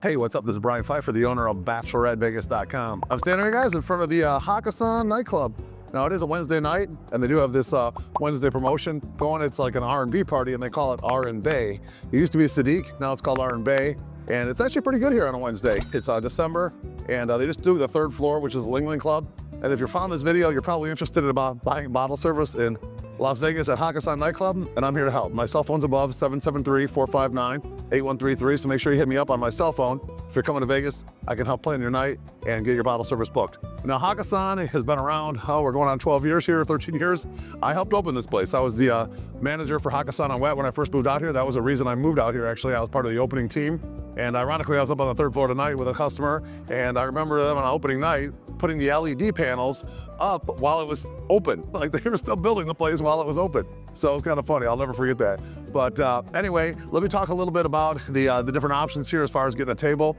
Hey, what's up? This is Brian Pfeiffer, the owner of BacheloretteVegas.com. I'm standing here, guys, in front of the Hakkasan Nightclub. Now, it is a Wednesday night, and they do have this Wednesday promotion going. It's like an R&B party, and they call it R&Bae. It used to be Sadiq, now it's called R&Bae, and it's actually pretty good here on a Wednesday. It's December, and they just do the third floor, which is Ling Ling Club. And if you're following this video, you're probably interested in buying bottle service in Las Vegas at Hakkasan Nightclub, and I'm here to help. My cell phone's above, 773-459-8133, so make sure you hit me up on my cell phone. If you're coming to Vegas, I can help plan your night and get your bottle service booked. Now, Hakkasan has been around, we're going on 12 years here, 13 years. I helped open this place. I was the manager for Hakkasan on Wet when I first moved out here. That was the reason I moved out here, actually. I was part of the opening team. And ironically, I was up on the third floor tonight with a customer, and I remember them on opening night putting the LED panels up while it was open. Like, they were still building the place while it was open. So it was kind of funny. I'll never forget that. But anyway, let me talk a little bit about the different options here as far as getting a table.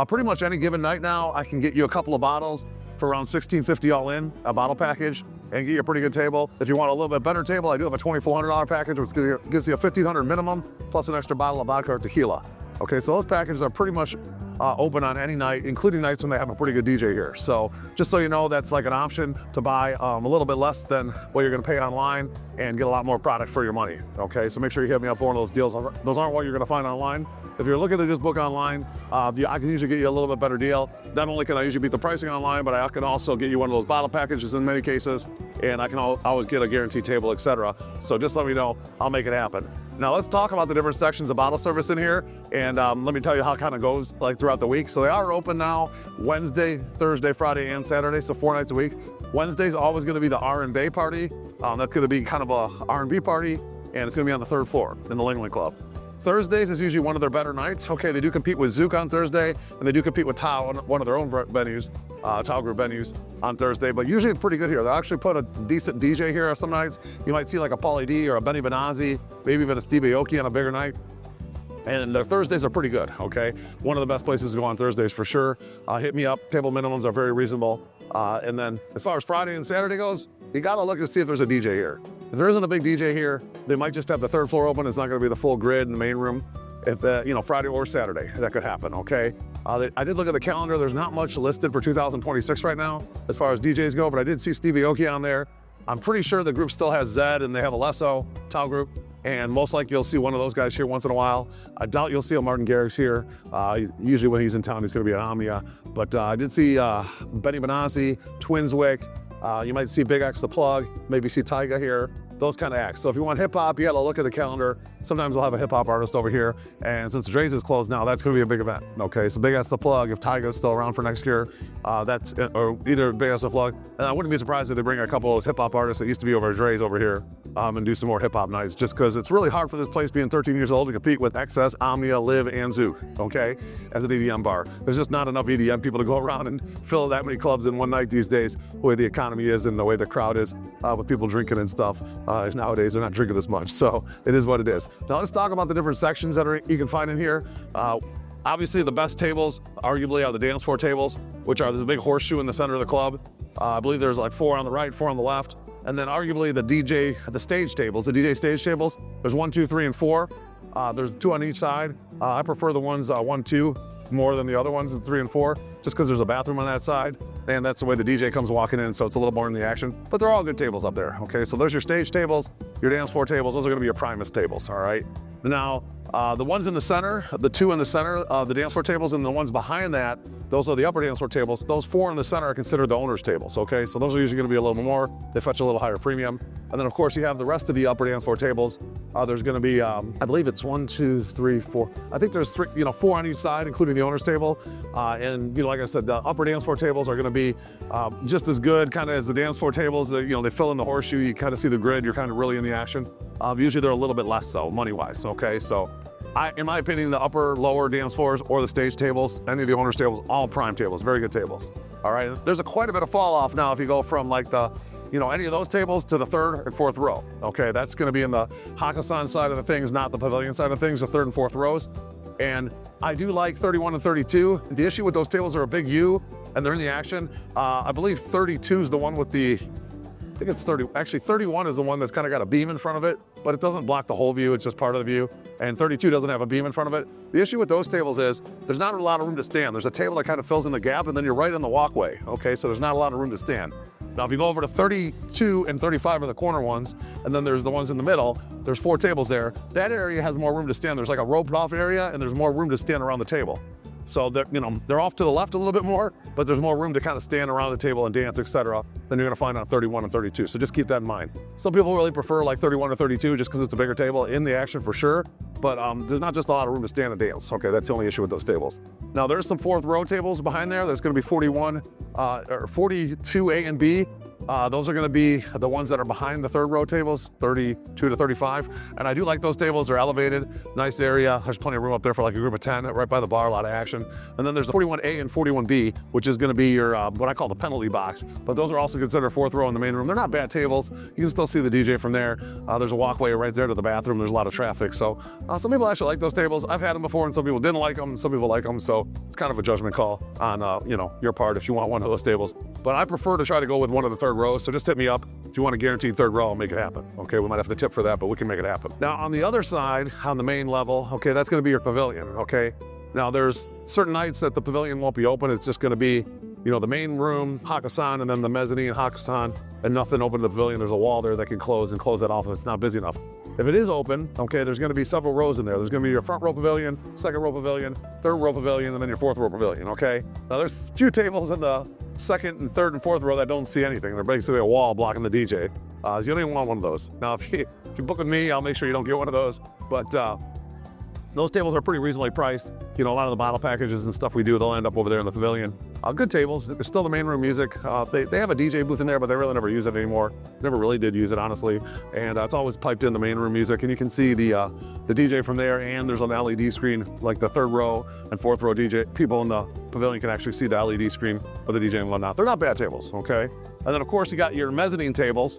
Pretty much any given night now, I can get you a couple of bottles for around $16.50 all in, a bottle package, and get you a pretty good table. If you want a little bit better table, I do have a $2,400 package, which gives you a $1,500 minimum, plus an extra bottle of vodka or tequila. Okay, so those packages are pretty much open on any night, including nights when they have a pretty good DJ here. So just so you know, that's like an option to buy a little bit less than what you're gonna pay online and get a lot more product for your money. Okay, so make sure you hit me up for one of those deals. Those aren't what you're gonna find online. If you're looking to just book online, I can usually get you a little bit better deal. Not only can I usually beat the pricing online, but I can also get you one of those bottle packages in many cases, and I can always get a guaranteed table, etc. So just let me know, I'll make it happen. Now let's talk about the different sections of bottle service in here, and let me tell you how it kind of goes like throughout the week. So they are open now Wednesday, Thursday, Friday, and Saturday, so 4 nights a week. Wednesday's always gonna be the R&Bae party. That's gonna be kind of a R&B party, and it's gonna be on the third floor in the Ling Ling Club. Thursdays is usually one of their better nights. Okay, they do compete with Zouk on Thursday, and they do compete with Tao, one of their own venues, Tao Group venues on Thursday, but usually it's pretty good here. They'll actually put a decent DJ here some nights. You might see like a Pauly D or a Benny Benazzi, maybe even a Stevie Aoki on a bigger night. And their Thursdays are pretty good, okay? One of the best places to go on Thursdays for sure. Hit me up, table minimums are very reasonable. And then as far as Friday and Saturday goes, you gotta look to see if there's a DJ here. If there isn't a big DJ here, they might just have the third floor open. It's not gonna be the full grid in the main room. If Friday or Saturday, that could happen, okay? I did look at the calendar. There's not much listed for 2026 right now as far as DJs go, but I did see Stevie Aoki on there. I'm pretty sure the group still has Zed, and they have Alesso, Tao Group, and most likely you'll see one of those guys here once in a while. I doubt you'll see a Martin Garrix here. Usually when he's in town, he's gonna be at Omnia. But I did see Benny Benazzi, Twinswick. You might see Big X The Plug, maybe see Tyga here, those kind of acts. So if you want hip hop, you gotta look at the calendar. Sometimes we'll have a hip hop artist over here, and since Dre's is closed now, that's gonna be a big event. Okay, so Big X The Plug, if Tyga's still around for next year, or either Big X The Plug, and I wouldn't be surprised if they bring a couple of those hip hop artists that used to be over at Dre's over here, and do some more hip hop nights, just because it's really hard for this place being 13 years old to compete with XS, Omnia, Live, and Zouk, okay, as an EDM bar. There's just not enough EDM people to go around and fill that many clubs in one night these days, the way the economy is and the way the crowd is, with people drinking and stuff. Nowadays, they're not drinking as much, so it is what it is. Now let's talk about the different sections that you can find in here. Obviously, the best tables, arguably, are the dance floor tables, which are the big horseshoe in the center of the club. I believe there's like 4 on the right, 4 on the left. And then arguably the stage tables, the DJ stage tables, there's 1, 2, 3, and 4. There's 2 on each side. I prefer the ones 1, 2 more than the other ones, 3 and 4, just because there's a bathroom on that side. And that's the way the DJ comes walking in, so it's a little more in the action. But they're all good tables up there, okay? So there's your stage tables, your dance floor tables. Those are gonna be your Primus tables, all right? Now, the ones in the center, the 2 in the center, the dance floor tables, and the ones behind that, those are the upper dance floor tables. Those 4 in the center are considered the owner's tables, okay? So those are usually gonna be a little more. They fetch a little higher premium. And then of course you have the rest of the upper dance floor tables. There's gonna be, I believe it's 1, 2, 3, 4. I think there's 4 on each side, including the owner's table. And like I said, the upper dance floor tables are gonna be just as good kind of as the dance floor tables. They fill in the horseshoe, you kind of see the grid, you're kind of really in the action. Usually they're a little bit less so, money-wise, okay? So in my opinion, the upper, lower dance floors or the stage tables, any of the owner's tables, all prime tables, very good tables. All right, there's quite a bit of fall off now if you go from like any of those tables to the 3rd and 4th row. Okay, that's gonna be in the Hakkasan side of the things, not the pavilion side of things, the 3rd and 4th rows. And I do like 31 and 32. The issue with those tables are a big U and they're in the action. I believe 32 is the one with the I think it's 30, actually 31 is the one that's kind of got a beam in front of it, but it doesn't block the whole view, it's just part of the view. And 32 doesn't have a beam in front of it. The issue with those tables is there's not a lot of room to stand. There's a table that kind of fills in the gap and then you're right in the walkway, okay? So there's not a lot of room to stand. Now, if you go over to 32 and 35 are the corner ones, and then there's the ones in the middle, there's 4 tables there. That area has more room to stand. There's like a roped off area and there's more room to stand around the table. So they're off to the left a little bit more, but there's more room to kind of stand around the table and dance, etc. than you're gonna find on 31 and 32. So just keep that in mind. Some people really prefer like 31 or 32 just because it's a bigger table in the action for sure, but there's not just a lot of room to stand and dance. Okay, that's the only issue with those tables. Now there's some 4th row tables behind there. There's gonna be 41 or 42 A and B. Those are gonna be the ones that are behind the 3rd row tables, 32 to 35. And I do like those tables, they're elevated, nice area. There's plenty of room up there for like a group of 10, right by the bar, a lot of action. And then there's the 41A and 41B, which is gonna be your, what I call the penalty box. But those are also considered 4th row in the main room. They're not bad tables. You can still see the DJ from there. There's a walkway right there to the bathroom. There's a lot of traffic. So some people actually like those tables. I've had them before and some people didn't like them. Some people like them. So it's kind of a judgment call on your part if you want one of those tables. But I prefer to try to go with one of the 3rd rows. So just hit me up. If you want a guaranteed 3rd row, I'll make it happen. Okay, we might have to tip for that, but we can make it happen. Now on the other side, on the main level, okay, that's gonna be your pavilion, okay? Now there's certain nights that the pavilion won't be open. It's just gonna be, the main room, Hakkasan, and then the mezzanine, Hakkasan, and nothing open to the pavilion. There's a wall there that can close and close that off if it's not busy enough. If it is open, okay, there's gonna be several rows in there. There's gonna be your front row pavilion, 2nd row pavilion, 3rd row pavilion, and then your 4th row pavilion, okay? Now there's a few tables in the 2nd and 3rd and 4th row that don't see anything. They're basically a wall blocking the DJ. So you don't even want one of those. Now, if you book with me, I'll make sure you don't get one of those. But those tables are pretty reasonably priced. A lot of the bottle packages and stuff we do, they'll end up over there in the pavilion. Good tables. There's still the main room music. They have a DJ booth in there, but they really never use it anymore. Never really did use it, honestly. And it's always piped in the main room music. And you can see the DJ from there. And there's an LED screen, like the 3rd row and 4th row DJ. People in the pavilion can actually see the LED screen of the DJ and whatnot. They're not bad tables, okay? And then, of course, you got your mezzanine tables.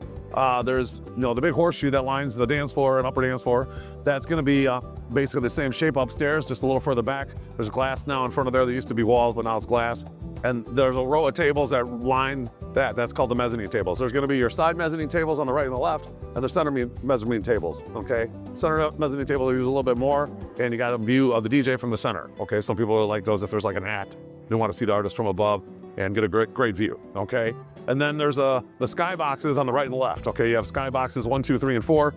There's, the big horseshoe that lines the dance floor and upper dance floor. That's going to be basically the same shape upstairs, just a little further back. There's glass now in front of there. There used to be walls, but now it's glass. And there's a row of tables that line that. That's called the mezzanine tables. There's going to be your side mezzanine tables on the right and the left, and the center mezzanine tables, okay? Center mezzanine table, they use a little bit more, and you got a view of the DJ from the center, okay? Some people like those if there's like an act. They want to see the artist from above and get a great view, okay? And then there's the skyboxes on the right and the left, okay? You have skyboxes 1, 2, 3, and 4.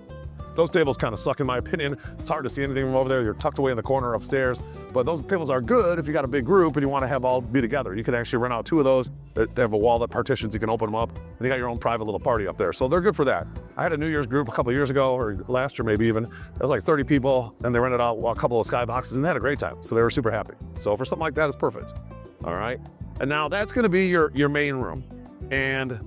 Those tables kind of suck in my opinion. It's hard to see anything from over there. You're tucked away in the corner upstairs. But those tables are good if you got a big group and you want to have all be together. You can actually rent out 2 of those. They have a wall that partitions, you can open them up, and you got your own private little party up there. So they're good for that. I had a New Year's group a couple of years ago, or last year maybe even. It was like 30 people, and they rented out a couple of skyboxes, and they had a great time. So they were super happy. So for something like that, it's perfect. All right. And now that's going to be your main room. And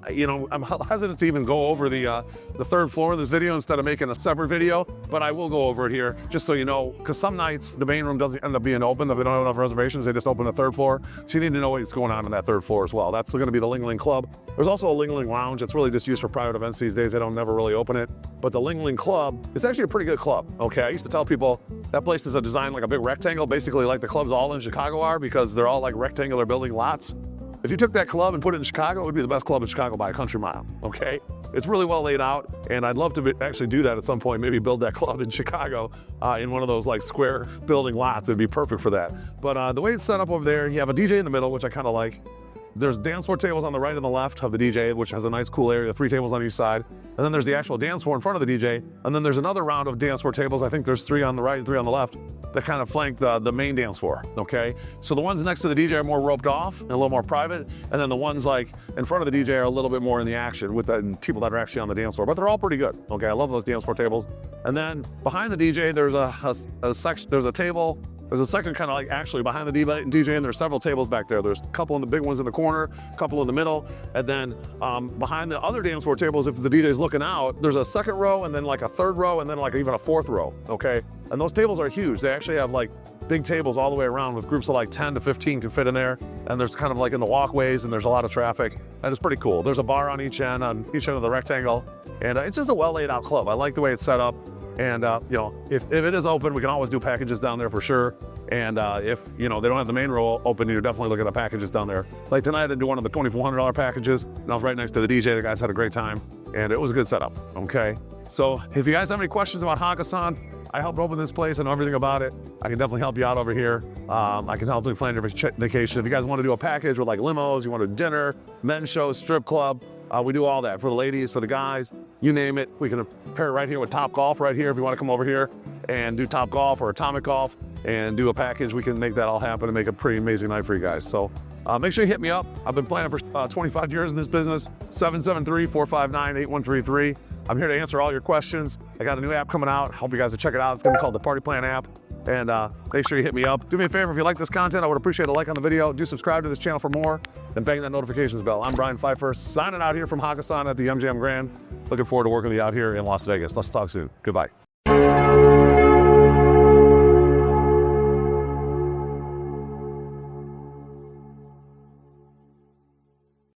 I'm hesitant to even go over the 3rd floor of this video instead of making a separate video, but I will go over it here just so you know, because some nights the main room doesn't end up being open. If they don't have enough reservations, they just open the 3rd floor. So you need to know what's going on in that 3rd floor as well. That's going to be the Ling Ling Club. There's also a Ling Ling Lounge. It's really just used for private events these days. They don't never really open it. But the Ling Ling Club is actually a pretty good club, okay? I used to tell people that place is a design like a big rectangle, basically like the clubs all in Chicago are, because they're all like rectangular building lots. If you took that club and put it in Chicago, it would be the best club in Chicago by a country mile, okay? It's really well laid out, and I'd love to actually do that at some point, maybe build that club in Chicago in one of those like square building lots. It'd be perfect for that. But the way it's set up over there, you have a DJ in the middle, which I kind of like. There's dance floor tables on the right and the left of the DJ, which has a nice cool area, 3 tables on each side. And then there's the actual dance floor in front of the DJ. And then there's another round of dance floor tables. I think there's 3 on the right and 3 on the left that kind of flank the main dance floor, okay? So the ones next to the DJ are more roped off and a little more private. And then the ones like in front of the DJ are a little bit more in the action with the people that are actually on the dance floor. But they're all pretty good, okay? I love those dance floor tables. And then behind the DJ, there's a section, there's a table. There's a section kind of like actually behind the DJ, and there's several tables back there. There's a couple of the big ones in the corner, a couple in the middle, and then behind the other dance floor tables, if the DJ's looking out, there's a 2nd row, and then like a 3rd row, and then like even a 4th row, okay? And those tables are huge. They actually have like big tables all the way around with groups of like 10 to 15 can fit in there. And there's kind of like in the walkways, and there's a lot of traffic, and it's pretty cool. There's a bar on each end of the rectangle, and it's just a well laid out club. I like the way it's set up. And you know, if it is open, we can always do packages down there for sure. And if you know they don't have the main row open, you're definitely looking at packages down there. Like tonight, I did one of the $2,400 packages, and I was right next to the DJ. The guys had a great time, and it was a good setup. Okay, so if you guys have any questions about Hakkasan, I helped open this place. I know everything about it. I can definitely help you out over here. I can help you plan your vacation. If you guys want to do a package with like limos, you want to do dinner, men's show, strip club, we do all that for the ladies, for the guys, you name it. We can pair it right here with Top Golf right here if you want to come over here and do Top Golf or Atomic Golf and do a package. We can make that all happen and make a pretty amazing night for you guys. So make sure you hit me up. I've been planning for 25 years in this business. 773-459-8133. I'm here to answer all your questions. I got a new app coming out. Hope you guys will check it out. It's gonna be called the Party Plan app. And make sure you hit me up. Do me a favor, if you like this content, I would appreciate a like on the video. Do subscribe to this channel for more, and bang that notifications bell. I'm Brian Pfeiffer, signing out here from Hakkasan at the MGM Grand. Looking forward to working with you out here in Las Vegas. Let's talk soon. Goodbye.